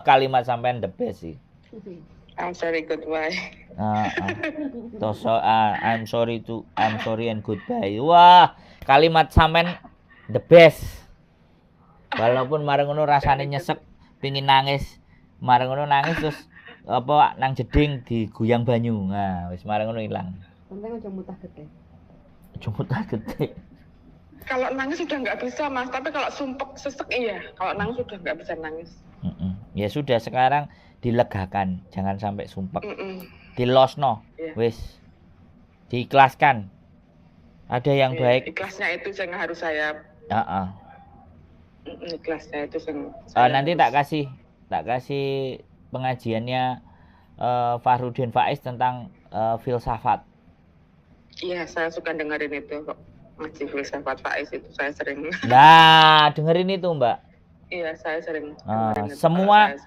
kalimat sampean the best sih. I'm sorry, goodbye. I'm sorry and goodbye. Wah, kalimat sampean the best. Walaupun mareng ngono rasane nyesek, pengin nangis. Mareng ngono nangis terus apa nang jeding diguyang banyu. Nah, wis mareng ngono ilang. Sampai aja mutah gede. Jumutah gede. Kalau nangis sudah nggak bisa, Mas. Tapi kalau sumpek sesek iya. Kalau nangis sudah nggak bisa nangis. Ya sudah sekarang dilegakan, jangan sampai sumpek. Dilosno, Iya. wis. Diikhlaskan. Ada yang Iya, baik. ikhlasnya itu yang harus saya. Ikhlasnya itu yang Nanti tak kasih pengajiannya Fahrudin Faiz tentang filsafat. Iya, saya suka dengerin itu kok. Ngaji filsafat Faiz itu saya sering. Nah, dengerin itu, Mbak. Iya, saya sering dengerin itu Semua kalau saya